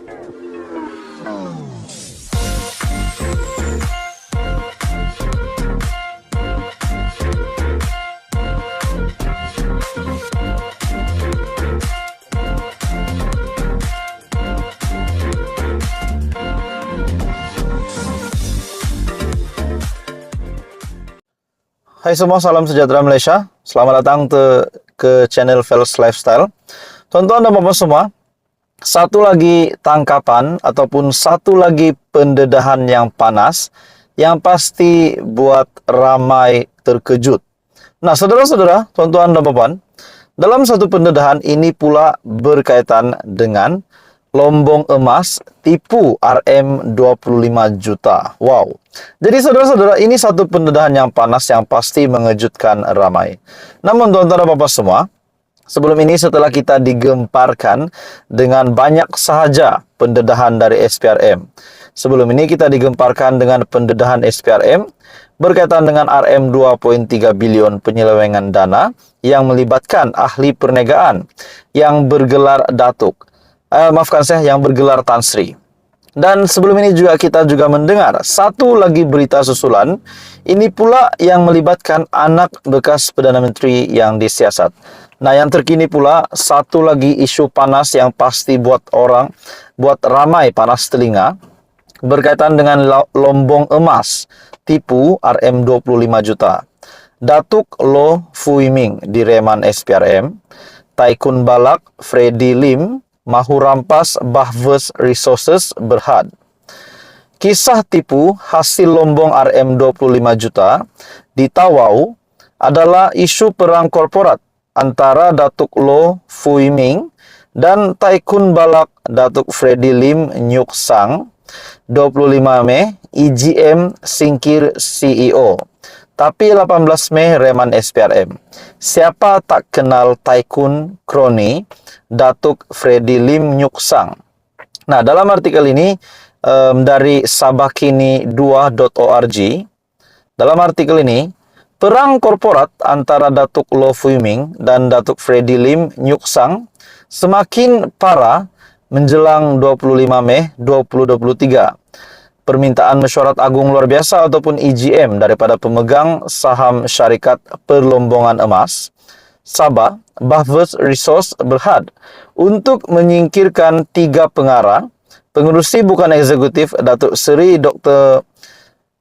Hai semua, salam sejahtera Malaysia. Selamat datang ke channel Fels Lifestyle. Tuan-tuan dan bapak semua, satu lagi tangkapan ataupun satu lagi pendedahan yang panas yang pasti buat ramai terkejut. Nah, saudara-saudara, tuan-tuan dan bapak, dalam satu pendedahan ini pula berkaitan dengan lombong emas tipu RM25 juta. Wow. Jadi saudara-saudara, ini satu pendedahan yang panas yang pasti mengejutkan ramai. Namun tuan-tuan dan bapak semua, sebelum ini setelah kita digemparkan dengan banyak sahaja pendedahan dari SPRM. Sebelum ini kita digemparkan dengan pendedahan SPRM berkaitan dengan RM2.3 bilion penyelewengan dana yang melibatkan ahli perniagaan yang bergelar Datuk. Yang bergelar Tan Sri. Dan sebelum ini kita juga mendengar satu lagi berita susulan, ini pula yang melibatkan anak bekas Perdana Menteri yang disiasat. Nah, yang terkini pula satu lagi isu panas yang pasti buat ramai panas telinga, berkaitan dengan lombong emas tipu RM25 juta. Datuk Loh Fui Ming direman SPRM, Taikun Balak Freddy Lim mahu rampas Bahvers Resources Berhad. Kisah tipu hasil lombong RM25 juta di Tawau adalah isu perang korporat antara Datuk Loh Fui Ming dan Taikun Balak Datuk Freddy Lim Nyuk Sang. 25 Mei, EGM singkir CEO. Tapi 18 Mei reman SPRM. Siapa tak kenal Taikun Kroni Datuk Freddy Lim Nyuk Sang. Nah, dalam artikel ini dari sabakini2.org, dalam artikel ini, perang korporat antara Datuk Loh Fui Ming dan Datuk Freddy Lim Nyuk Sang semakin parah menjelang 25 Mei 2023. Permintaan mesyuarat agung luar biasa ataupun EGM daripada pemegang saham syarikat perlombongan emas Sabah Bahvers Resource Berhad untuk menyingkirkan 3 pengarah, pengerusi bukan eksekutif Datuk Seri Dr.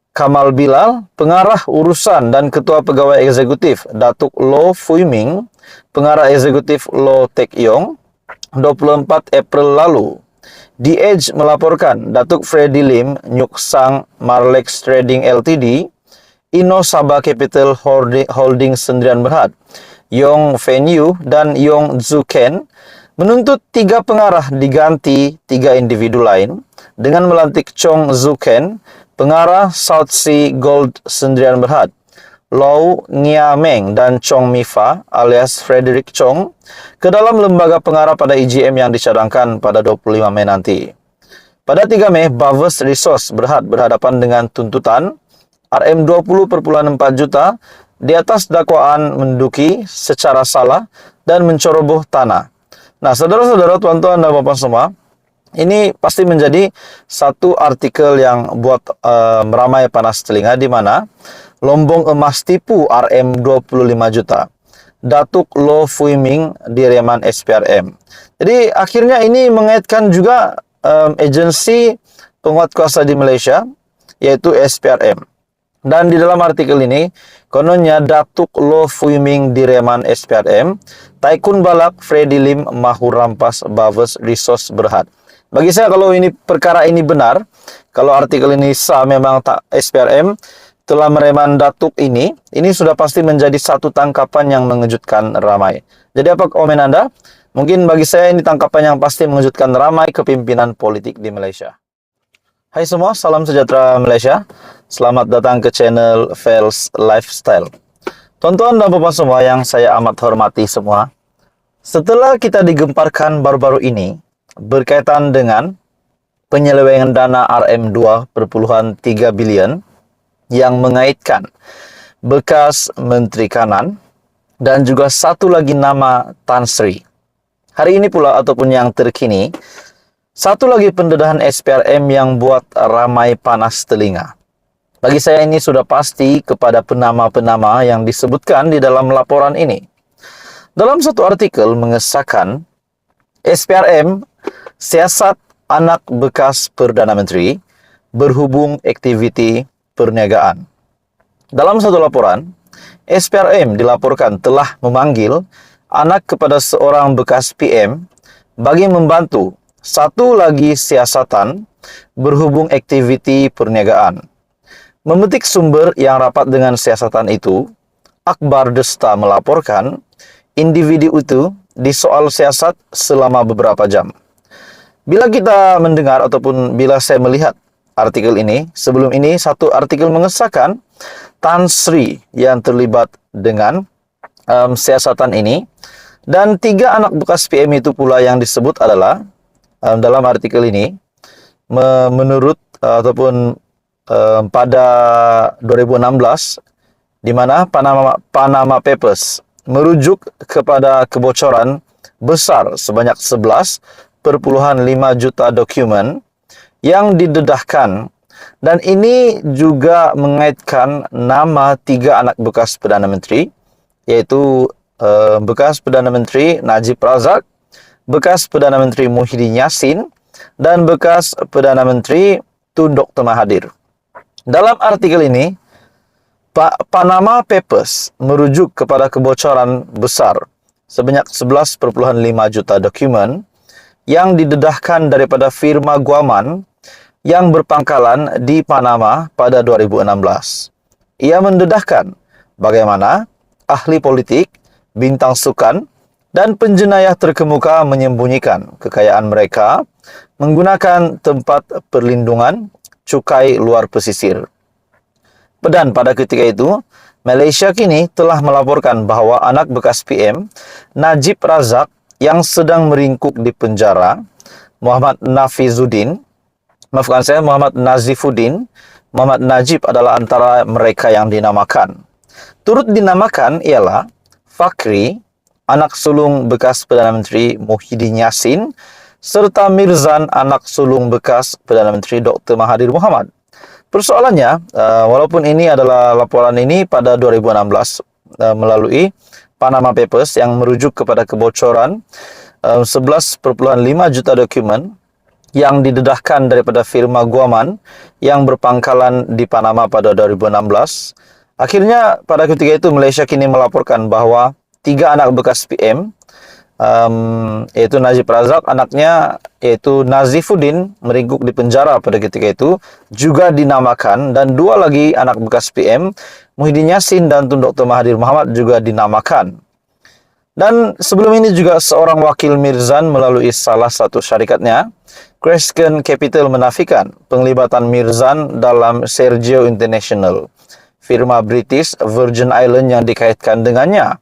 Kamal Bilal, pengarah urusan dan ketua pegawai eksekutif Datuk Loh Fui Ming, pengarah eksekutif Loh Tek Yong, 24 April lalu. The Edge melaporkan Datuk Freddy Lim Nyuk Sang Marlex Trading Ltd, Inno Sabah Capital Holding Sendirian Berhad, Yong Fenyu dan Yong Zuken menuntut 3 pengarah diganti 3 individu lain dengan melantik Chong Zuken, pengarah South Sea Gold Sendirian Berhad, Lau Ngia Meng dan Chong Mifa alias Frederick Chong ke dalam lembaga pengarah pada EGM yang dicadangkan pada 25 Mei nanti. Pada 3 Mei, Bahvers Resource Berhad berhadapan dengan tuntutan RM20.4 juta di atas dakwaan menduduki secara salah dan menceroboh tanah. Nah, saudara-saudara, tuan-tuan dan bapak semua, ini pasti menjadi satu artikel yang buat meramai panas telinga, di mana lombong emas tipu RM25 juta. Datuk Loh Fui Ming direman SPRM. Jadi akhirnya ini mengaitkan juga agensi penguat kuasa di Malaysia, yaitu SPRM. Dan di dalam artikel ini, kononnya Datuk Loh Fui Ming direman SPRM, Taikun Balak Freddy Lim mahu rampas Bahvers Resource Berhad. Bagi saya, kalau perkara ini benar, kalau artikel ini sah, memang SPRM telah mereman Datuk ini sudah pasti menjadi satu tangkapan yang mengejutkan ramai. Jadi apa komen Anda? Mungkin bagi saya ini tangkapan yang pasti mengejutkan ramai kepimpinan politik di Malaysia. Hai semua, salam sejahtera Malaysia. Selamat datang ke channel Fels Lifestyle. Tuan-tuan dan bapak semua yang saya amat hormati semua, setelah kita digemparkan baru-baru ini berkaitan dengan penyelewengan dana RM2.3 bilion yang mengaitkan bekas Menteri Kanan dan juga satu lagi nama Tan Sri. Hari ini pula ataupun yang terkini, Satu lagi pendedahan SPRM yang buat ramai panas telinga. Bagi saya ini sudah pasti kepada penama-penama yang disebutkan di dalam laporan ini. Dalam satu artikel mengesahkan SPRM, siasat anak bekas Perdana Menteri berhubung aktiviti perniagaan. Dalam satu laporan, SPRM dilaporkan telah memanggil anak kepada seorang bekas PM bagi membantu satu lagi siasatan berhubung aktiviti perniagaan. Memetik sumber yang rapat dengan siasatan itu, Akbar Desta melaporkan individu itu disoal siasat selama beberapa jam. Bila kita mendengar ataupun bila saya melihat artikel ini, sebelum ini satu artikel mengesahkan Tan Sri yang terlibat dengan siasatan ini, dan 3 anak bekas PM itu pula yang disebut adalah dalam artikel ini menurut ataupun pada 2016 di mana Panama Papers merujuk kepada kebocoran besar sebanyak 11,5 juta dokumen yang didedahkan, dan ini juga mengaitkan nama 3 anak bekas Perdana Menteri, yaitu bekas Perdana Menteri Najib Razak, bekas Perdana Menteri Muhyiddin Yassin, dan bekas Perdana Menteri Tun Dr. Mahathir. Dalam artikel ini, Panama Papers merujuk kepada kebocoran besar sebanyak 11,5 juta dokumen yang didedahkan daripada firma Guaman yang berpangkalan di Panama pada 2016. Ia mendedahkan bagaimana ahli politik, bintang sukan, dan penjenayah terkemuka menyembunyikan kekayaan mereka menggunakan tempat perlindungan cukai luar pesisir. Dan pada ketika itu, Malaysia kini telah melaporkan bahawa anak bekas PM, Najib Razak, yang sedang meringkuk di penjara, Muhammad Nazifuddin, Muhammad Najib adalah antara mereka yang dinamakan. Turut dinamakan ialah Fakri, anak sulung bekas Perdana Menteri Muhyiddin Yassin, serta Mirzan, anak sulung bekas Perdana Menteri Dr. Mahathir Mohamad. Persoalannya, walaupun ini adalah laporan ini pada 2016 melalui Panama Papers yang merujuk kepada kebocoran 11,5 juta dokumen yang didedahkan daripada firma Guaman yang berpangkalan di Panama pada 2016. Akhirnya pada ketika itu Malaysia kini melaporkan bahawa 3 anak bekas PM, yaitu Najib Razak, anaknya yaitu Nazifuddin, meringkuk di penjara pada ketika itu, juga dinamakan, dan 2 lagi anak bekas PM, Muhyiddin Yassin dan Tun Dr. Mahathir Mohamad, juga dinamakan. Dan sebelum ini juga seorang wakil Mirzan melalui salah satu syarikatnya, Crescent Capital, menafikan penglibatan Mirzan dalam Sergio International, firma British Virgin Island yang dikaitkan dengannya.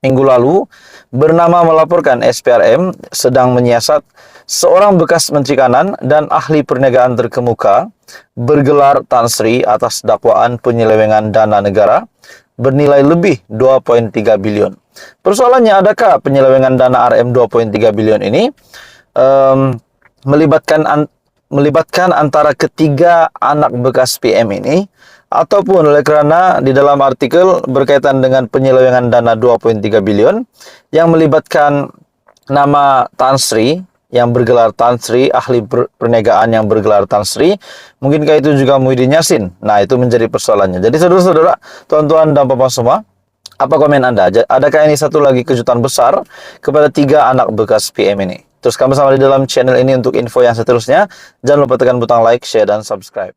Minggu lalu, Bernama melaporkan SPRM sedang menyiasat seorang bekas Menteri Kanan dan ahli perniagaan terkemuka bergelar Tan Sri atas dakwaan penyelewengan dana negara bernilai lebih 2,3 bilion. Persoalannya, adakah penyelewengan dana RM 2,3 bilion ini melibatkan antara ketiga anak bekas PM ini, ataupun oleh kerana di dalam artikel berkaitan dengan penyelewengan dana 2,3 bilion yang melibatkan nama Tan Sri yang bergelar Tan Sri, ahli perniagaan yang bergelar Tan Sri, mungkinkah itu juga Muhyiddin Yassin? Nah, itu menjadi persoalannya. Jadi saudara-saudara, tuan-tuan dan puan semua, apa komen Anda? Adakah ini satu lagi kejutan besar kepada 3 anak bekas PM ini? Teruskan bersama di dalam channel ini untuk info yang seterusnya. Jangan lupa tekan butang like, share, dan subscribe.